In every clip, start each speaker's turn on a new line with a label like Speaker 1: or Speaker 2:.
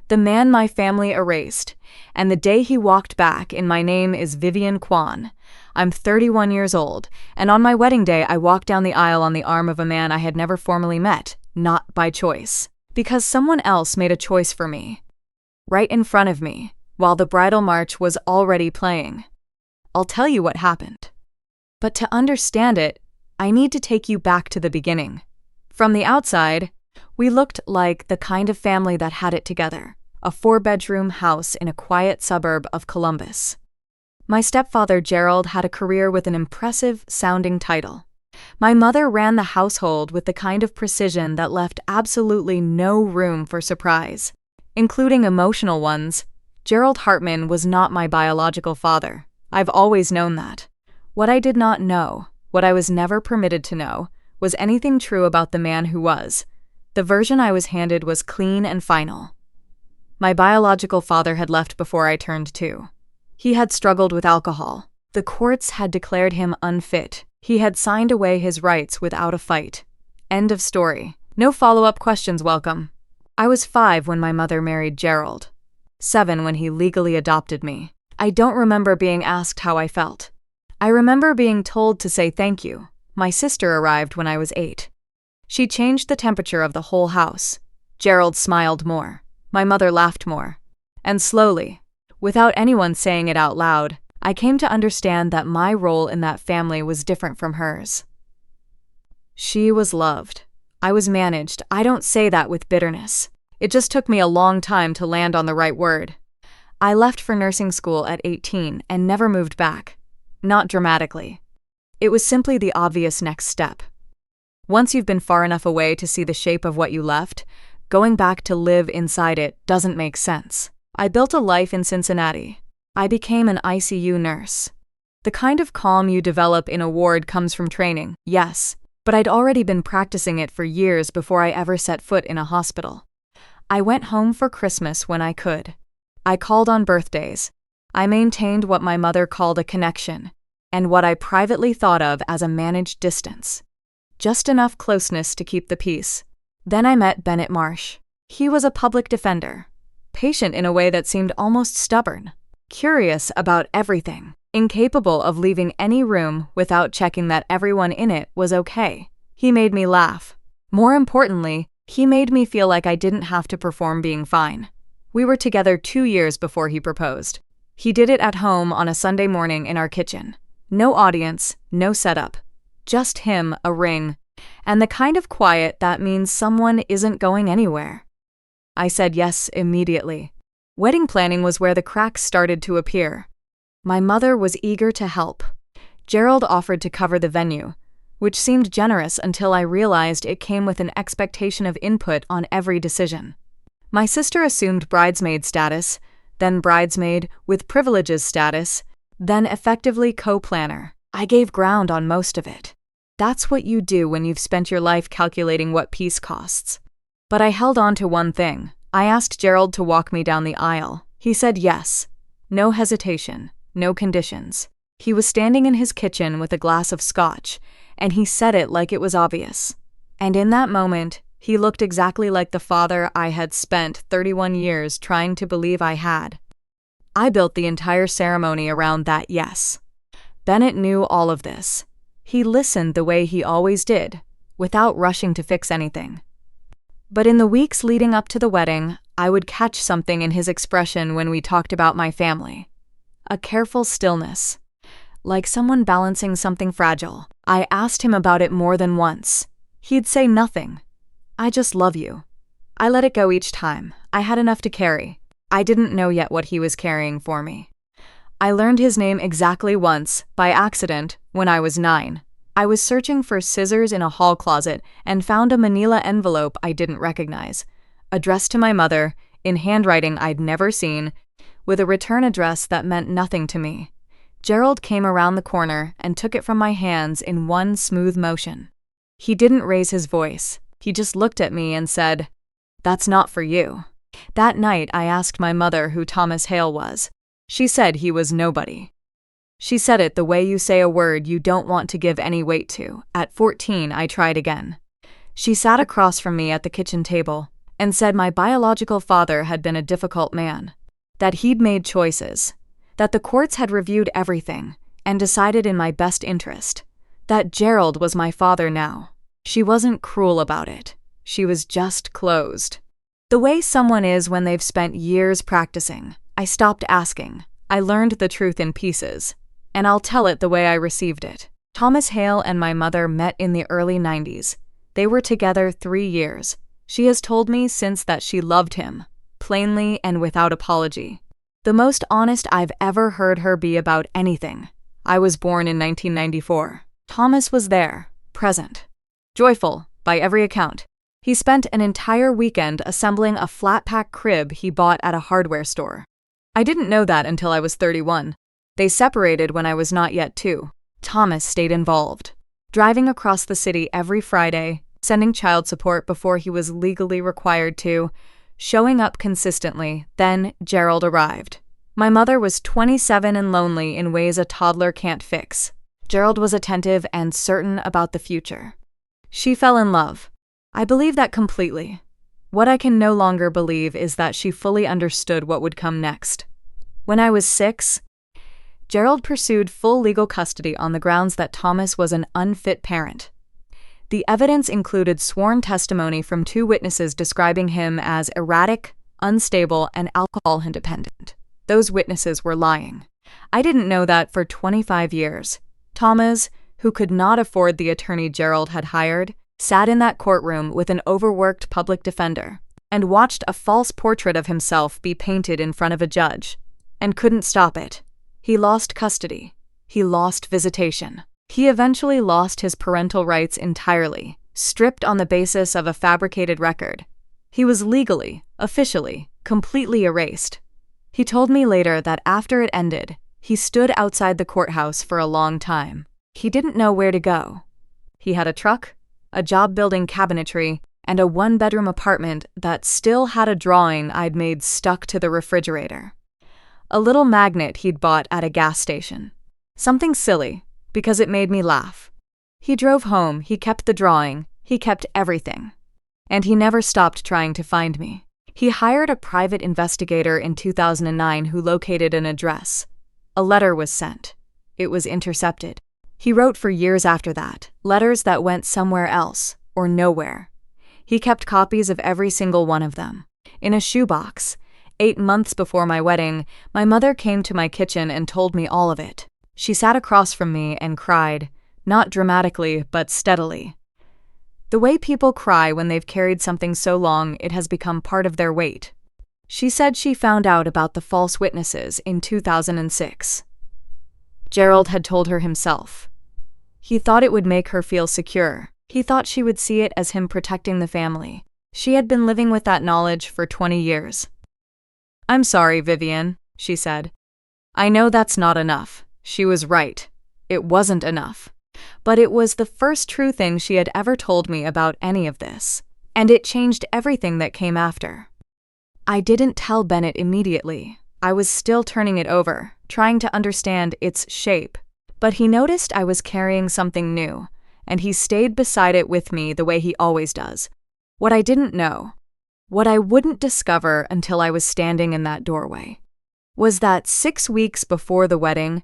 Speaker 1: The man my family erased. And the day he walked back in my name is Vivian Kwan. I'm 31 years old, and on my wedding day I walked down the aisle on the arm of a man I had never formally met, not by choice. Because someone else made a choice for me. Right in front of me, while the bridal march was already playing. I'll tell you what happened. But to understand it, I need to take you back to the beginning. From the outside, we looked like the kind of family that had it together. A 4-bedroom house in a quiet suburb of Columbus. My stepfather Gerald had a career with an impressive-sounding title. My mother ran the household with the kind of precision that left absolutely no room for surprise, including emotional ones. Gerald Hartman was not my biological father. I've always known that. What I did not know, what I was never permitted to know, was anything true about the man who was. The version I was handed was clean and final. My biological father had left before I turned 2. He had struggled with alcohol. The courts had declared him unfit. He had signed away his rights without a fight. End of story. No follow-up questions welcome. I was 5 when my mother married Gerald. 7 when he legally adopted me. I don't remember being asked how I felt. I remember being told to say thank you. My sister arrived when I was 8. She changed the temperature of the whole house. Gerald smiled more. My mother laughed more. And slowly, without anyone saying it out loud, I came to understand that my role in that family was different from hers. She was loved. I was managed. I don't say that with bitterness. It just took me a long time to land on the right word. I left for nursing school at 18 and never moved back. Not dramatically. It was simply the obvious next step. Once you've been far enough away to see the shape of what you left, going back to live inside it doesn't make sense. I built a life in Cincinnati. I became an ICU nurse. The kind of calm you develop in a ward comes from training, yes, but I'd already been practicing it for years before I ever set foot in a hospital. I went home for Christmas when I could. I called on birthdays. I maintained what my mother called a connection, and what I privately thought of as a managed distance. Just enough closeness to keep the peace. Then I met Bennett Marsh. He was a public defender, patient in a way that seemed almost stubborn, curious about everything, incapable of leaving any room without checking that everyone in it was okay. He made me laugh. More importantly, he made me feel like I didn't have to perform being fine. We were together 2 years before he proposed. He did it at home on a Sunday morning in our kitchen. No audience, no setup. Just him, a ring, and the kind of quiet that means someone isn't going anywhere. I said yes immediately. Wedding planning was where the cracks started to appear. My mother was eager to help. Gerald offered to cover the venue, which seemed generous until I realized it came with an expectation of input on every decision. My sister assumed bridesmaid status, then bridesmaid with privileges status, then effectively co-planner. I gave ground on most of it. That's what you do when you've spent your life calculating what peace costs. But I held on to one thing. I asked Gerald to walk me down the aisle. He said yes. No hesitation, no conditions. He was standing in his kitchen with a glass of scotch, and he said it like it was obvious. And in that moment, he looked exactly like the father I had spent 31 years trying to believe I had. I built the entire ceremony around that yes. Bennett knew all of this. He listened the way he always did, without rushing to fix anything. But in the weeks leading up to the wedding, I would catch something in his expression when we talked about my family. A careful stillness, like someone balancing something fragile. I asked him about it more than once. He'd say nothing. I just love you. I let it go each time. I had enough to carry. I didn't know yet what he was carrying for me. I learned his name exactly once, by accident, when I was 9. I was searching for scissors in a hall closet and found a manila envelope I didn't recognize, addressed to my mother, in handwriting I'd never seen, with a return address that meant nothing to me. Gerald came around the corner and took it from my hands in one smooth motion. He didn't raise his voice. He just looked at me and said, "That's not for you." That night I asked my mother who Thomas Hale was. She said he was nobody. She said it the way you say a word you don't want to give any weight to. At 14, I tried again. She sat across from me at the kitchen table, and said my biological father had been a difficult man, that he'd made choices, that the courts had reviewed everything and decided in my best interest, that Gerald was my father now. She wasn't cruel about it. She was just closed. The way someone is when they've spent years practicing. I stopped asking. I learned the truth in pieces, and I'll tell it the way I received it. Thomas Hale and my mother met in the early 90s. They were together 3 years. She has told me since that she loved him, plainly and without apology. The most honest I've ever heard her be about anything. I was born in 1994. Thomas was there, present, joyful, by every account. He spent an entire weekend assembling a flat-pack crib he bought at a hardware store. I didn't know that until I was 31. They separated when I was not yet 2. Thomas stayed involved, driving across the city every Friday, sending child support before he was legally required to, showing up consistently. Then Gerald arrived. My mother was 27 and lonely in ways a toddler can't fix. Gerald was attentive and certain about the future. She fell in love. I believe that completely. What I can no longer believe is that she fully understood what would come next. When I was 6, Gerald pursued full legal custody on the grounds that Thomas was an unfit parent. The evidence included sworn testimony from 2 witnesses describing him as erratic, unstable, and alcohol dependent. Those witnesses were lying. I didn't know that for 25 years. Thomas, who could not afford the attorney Gerald had hired, sat in that courtroom with an overworked public defender and watched a false portrait of himself be painted in front of a judge, and couldn't stop it. He lost custody. He lost visitation. He eventually lost his parental rights entirely, stripped on the basis of a fabricated record. He was legally, officially, completely erased. He told me later that after it ended, he stood outside the courthouse for a long time. He didn't know where to go. He had a truck, a job building cabinetry, and a 1-bedroom apartment that still had a drawing I'd made stuck to the refrigerator. A little magnet he'd bought at a gas station. Something silly, because it made me laugh. He drove home, he kept the drawing, he kept everything. And he never stopped trying to find me. He hired a private investigator in 2009 who located an address. A letter was sent. It was intercepted. He wrote for years after that, letters that went somewhere else, or nowhere. He kept copies of every single one of them. In a shoebox. 8 months before my wedding, my mother came to my kitchen and told me all of it. She sat across from me and cried, not dramatically, but steadily. The way people cry when they've carried something so long it has become part of their weight. She said she found out about the false witnesses in 2006. Gerald had told her himself. He thought it would make her feel secure. He thought she would see it as him protecting the family. She had been living with that knowledge for 20 years. "I'm sorry, Vivian," she said. "I know that's not enough." She was right. It wasn't enough. But it was the first true thing she had ever told me about any of this, and it changed everything that came after. I didn't tell Bennett immediately. I was still turning it over, trying to understand its shape. But he noticed I was carrying something new, and he stayed beside it with me the way he always does. What I didn't know, what I wouldn't discover until I was standing in that doorway, was that 6 weeks before the wedding,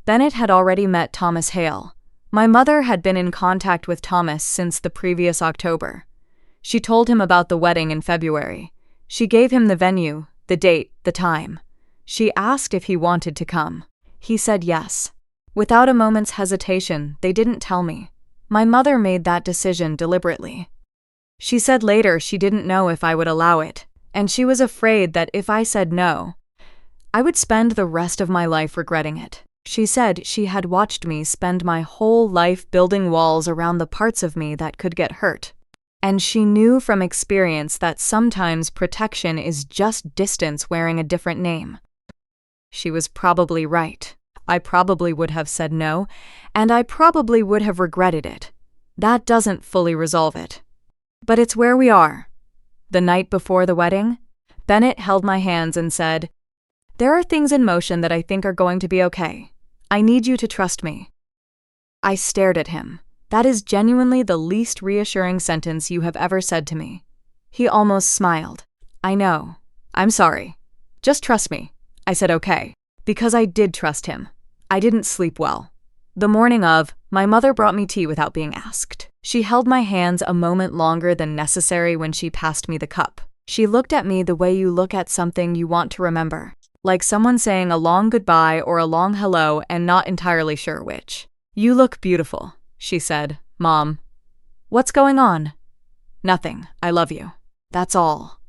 Speaker 1: Bennett had already met Thomas Hale. My mother had been in contact with Thomas since the previous October. She told him about the wedding in February. She gave him the venue, the date, the time. She asked if he wanted to come. He said yes. Without a moment's hesitation, they didn't tell me. My mother made that decision deliberately. She said later she didn't know if I would allow it, and she was afraid that if I said no, I would spend the rest of my life regretting it. She said she had watched me spend my whole life building walls around the parts of me that could get hurt. And she knew from experience that sometimes protection is just distance wearing a different name. She was probably right. I probably would have said no, and I probably would have regretted it. That doesn't fully resolve it. But it's where we are. The night before the wedding, Bennett held my hands and said, "There are things in motion that I think are going to be okay. I need you to trust me." I stared at him. That is genuinely the least reassuring sentence you have ever said to me. He almost smiled. I know. I'm sorry. Just trust me. I said okay. Because I did trust him. I didn't sleep well. The morning of, my mother brought me tea without being asked. She held my hands a moment longer than necessary when she passed me the cup. She looked at me the way you look at something you want to remember, like someone saying a long goodbye or a long hello and not entirely sure which. You look beautiful, she said. Mom. What's going on? Nothing. I love you. That's all.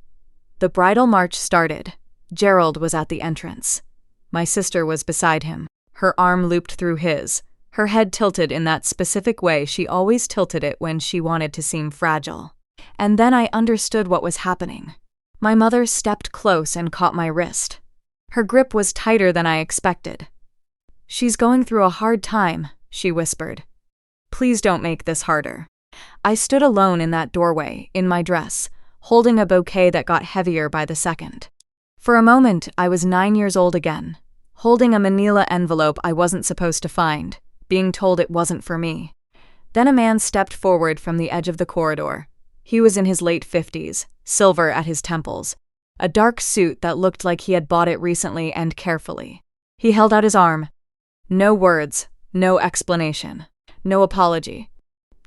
Speaker 1: The bridal march started. Gerald was at the entrance. My sister was beside him, her arm looped through his, her head tilted in that specific way she always tilted it when she wanted to seem fragile. And then I understood what was happening. My mother stepped close and caught my wrist. Her grip was tighter than I expected. She's going through a hard time, she whispered. Please don't make this harder. I stood alone in that doorway, in my dress, holding a bouquet that got heavier by the second. For a moment, I was 9 years old again, holding a manila envelope I wasn't supposed to find, being told it wasn't for me. Then a man stepped forward from the edge of the corridor. He was in his late 50s, silver at his temples, a dark suit that looked like he had bought it recently and carefully. He held out his arm. No words, no explanation, no apology.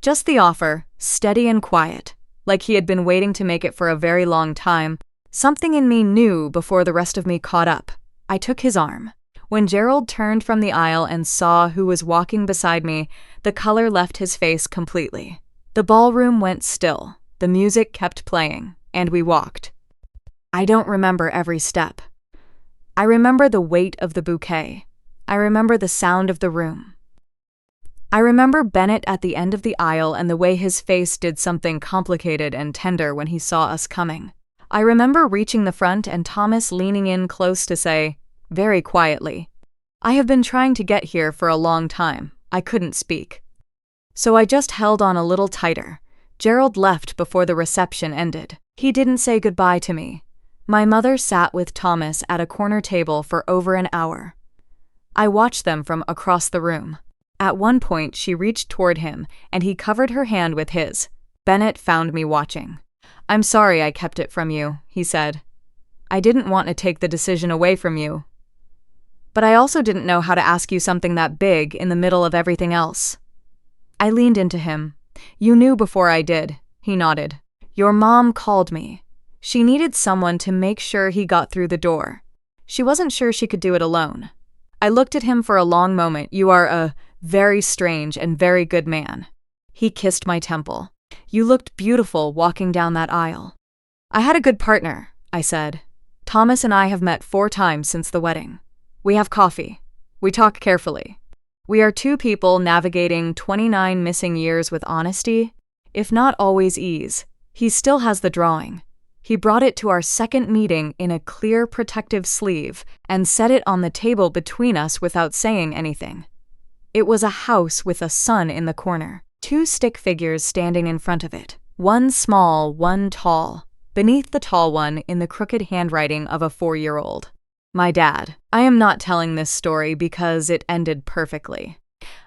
Speaker 1: Just the offer, steady and quiet, like he had been waiting to make it for a very long time. Something in me knew before the rest of me caught up. I took his arm. When Gerald turned from the aisle and saw who was walking beside me, the color left his face completely. The ballroom went still, the music kept playing, and we walked. I don't remember every step. I remember the weight of the bouquet. I remember the sound of the room. I remember Bennett at the end of the aisle and the way his face did something complicated and tender when he saw us coming. I remember reaching the front and Thomas leaning in close to say, very quietly, I have been trying to get here for a long time. I couldn't speak. So I just held on a little tighter. Gerald left before the reception ended. He didn't say goodbye to me. My mother sat with Thomas at a corner table for over an hour. I watched them from across the room. At one point, she reached toward him, and he covered her hand with his. Bennett found me watching. I'm sorry I kept it from you, he said. I didn't want to take the decision away from you. But I also didn't know how to ask you something that big in the middle of everything else. I leaned into him. You knew before I did, he nodded. Your mom called me. She needed someone to make sure he got through the door. She wasn't sure she could do it alone. I looked at him for a long moment. You are a very strange and very good man. He kissed my temple. You looked beautiful walking down that aisle. I had a good partner, I said. Thomas and I have met 4 times since the wedding. We have coffee. We talk carefully. We are 2 people navigating 29 missing years with honesty, if not always ease. He still has the drawing. He brought it to our second meeting in a clear protective sleeve and set it on the table between us without saying anything. It was a house with a sun in the corner, 2 stick figures standing in front of it, one small, one tall. Beneath the tall one, in the crooked handwriting of a 4-year-old. My dad. I am not telling this story because it ended perfectly.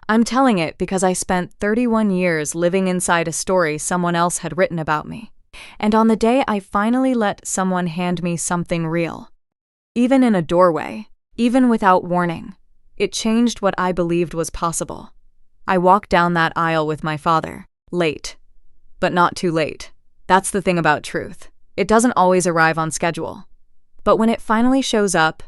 Speaker 1: I'm telling it because I spent 31 years living inside a story someone else had written about me. And on the day I finally let someone hand me something real, even in a doorway, even without warning, it changed what I believed was possible. I walked down that aisle with my father, late, but not too late. That's the thing about truth. It doesn't always arrive on schedule. But when it finally shows up,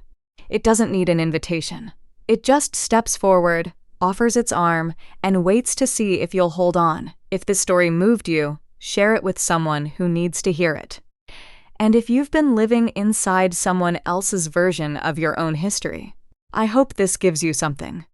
Speaker 1: it doesn't need an invitation. It just steps forward, offers its arm, and waits to see if you'll hold on. If this story moved you, share it with someone who needs to hear it. And if you've been living inside someone else's version of your own history, I hope this gives you something.